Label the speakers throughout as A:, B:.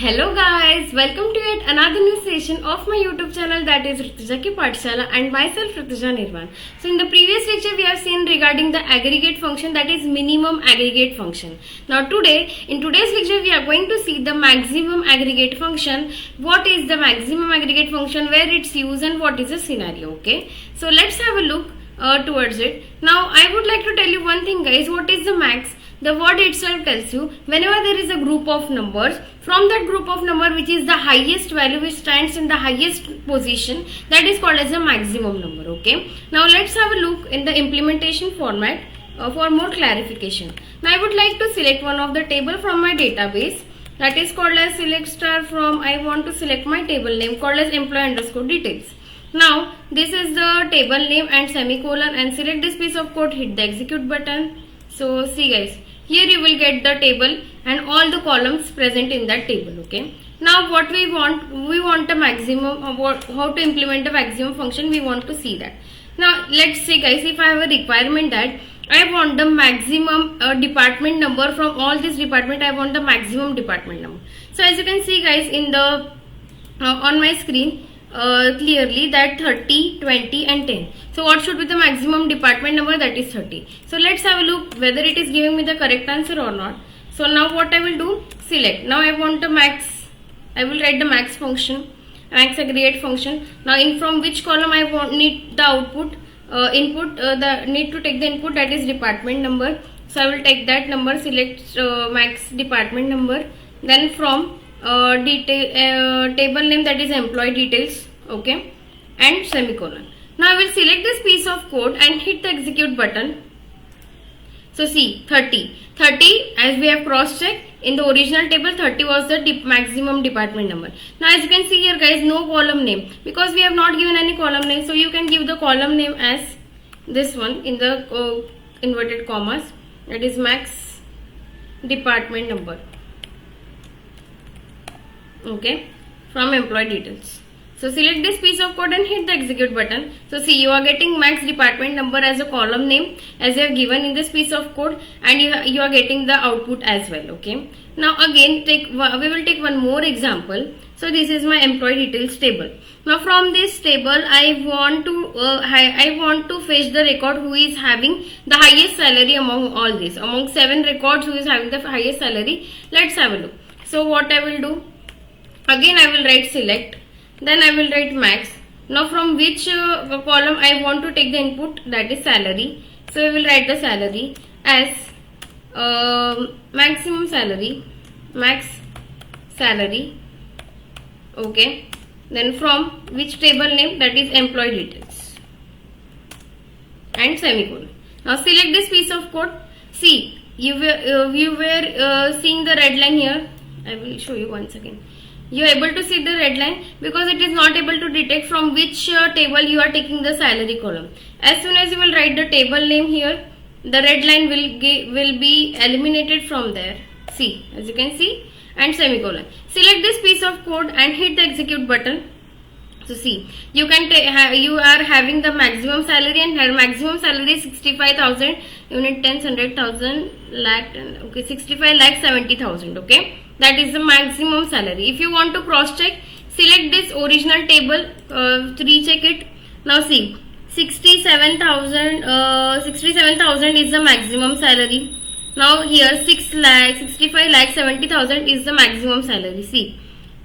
A: Hello guys, welcome to yet another new session of my YouTube channel, that is Rituja Ki Pathshala, and myself Rituja Nirvan. So in the previous lecture we have seen regarding the aggregate function, that is minimum aggregate function. Now in today's lecture we are going to see the maximum aggregate function. What is the maximum aggregate function, where it's used, and what is the scenario. Okay, so let's have a look towards it. Now I would like to tell you one thing guys. What is the max? The word itself tells you whenever there is a group of numbers, from that group of number which is the highest value, which stands in the highest position, that is called as a maximum number. Okay, now let's have a look in the implementation format for more clarification. Now I would like to select one of the table from my database, that is called as select star from. I want to select my table name called as employee underscore details. Now this is the table name and semicolon, and select this piece of code, hit the execute button. So see guys, here you will get the table and all the columns present in that table. Okay, now what we want a maximum, how to implement a maximum function, we want to see that. Now let's say guys, if I have a requirement that I want the maximum department number from all this department, I want the maximum department number. So as you can see guys in the on my screen clearly that 30, 20 and 10. So what should be the maximum department number? That is 30. So let's have a look whether it is giving me the correct answer or not. So now what I will do, select. Now I want the max. I will write the max function, max aggregate function. Now in from which column I need the output, need to take the input, that is department number. So I will take that number, select max department number. Then from table name, that is employee details. Okay, and semicolon. Now I will select this piece of code and hit the execute button. So see 30 as we have cross checked in the original table, 30 was the maximum department number. Now as you can see here guys, no column name because we have not given any column name. So you can give the column name as this one in the inverted commas, that is max department number. Okay, from employee details. So select this piece of code and hit the execute button. So see, you are getting max department number as a column name as you have given in this piece of code, and you are getting the output as well. Okay, now again we will take one more example. So this is my employee details table. Now from this table I want to fetch the record who is having the highest salary among all these, among 7 records, who is having the highest salary. Let's have a look. So what I will do, again I will write select, then I will write max. Now from which column I want to take the input, that is salary. So I will write the salary as maximum salary, max salary. Okay, then from which table name, that is employee details, and semicolon. Now select this piece of code. See, you were seeing the red line here. I will show you once again. You are able to see the red line because it is not able to detect from which table you are taking the salary column. As soon as you will write the table name here, the red line will be eliminated from there. See, as you can see, and semicolon. Select this piece of code and hit the execute button. So see, you are having the maximum salary, and her maximum salary is 65,000 unit 10 100,000 lakh. Okay, 65 lakh 70,000. Okay, that is the maximum salary. If you want to cross check, select this original table, recheck it. Now see, 67,000 is the maximum salary. Now here 65 lakh 70,000 is the maximum salary. See,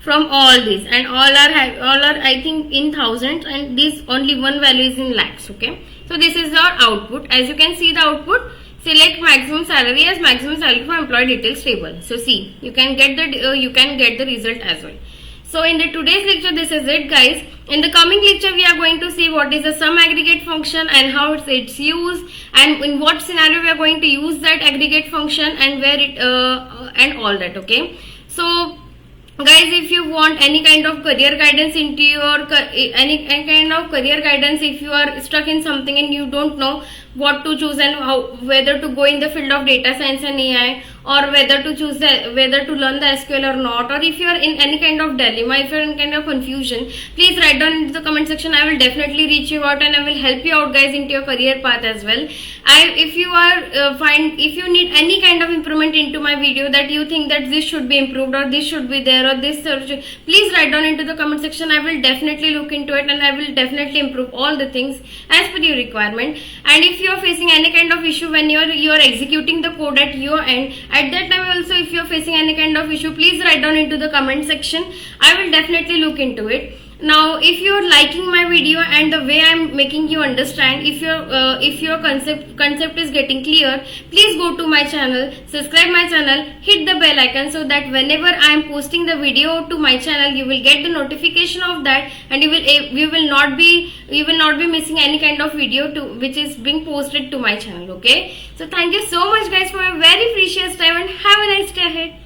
A: from all these, and all are I think in thousands, and this only one value is in lakhs. Okay, so this is our output. As you can see the output, select maximum salary as maximum salary for employee details table. So see, you can get the result as well. So in the today's lecture, this is it guys. In the coming lecture we are going to see what is the sum aggregate function and how it's used, and in what scenario we are going to use that aggregate function, and where it and all that. Okay, so guys, if you want any kind of career guidance into your any kind of career guidance, if you are stuck in something and you don't know what to choose and whether to go in the field of data science and AI, or whether to choose whether to learn the SQL or not, or if you are in any kind of dilemma, if you are in kind of confusion, please write down into the comment section. I will definitely reach you out and I will help you out guys into your career path as well. if you are if you need any kind of improvement into my video, that you think that this should be improved or this should be there or this please write down into the comment section. I will definitely look into it and I will definitely improve all the things as per your requirement. And if you are facing any kind of issue when you are executing the code at your end, at that time also if you are facing any kind of issue, please write down into the comment section. I will definitely look into it. Now if you are liking my video and the way I am making you understand, if your concept is getting clear, please go to my channel, subscribe my channel, hit the bell icon, so that whenever I am posting the video to my channel, you will get the notification of that, and you will not be missing any kind of video which is being posted to my channel. Okay, so thank you so much guys for your very precious time, and have a nice day ahead.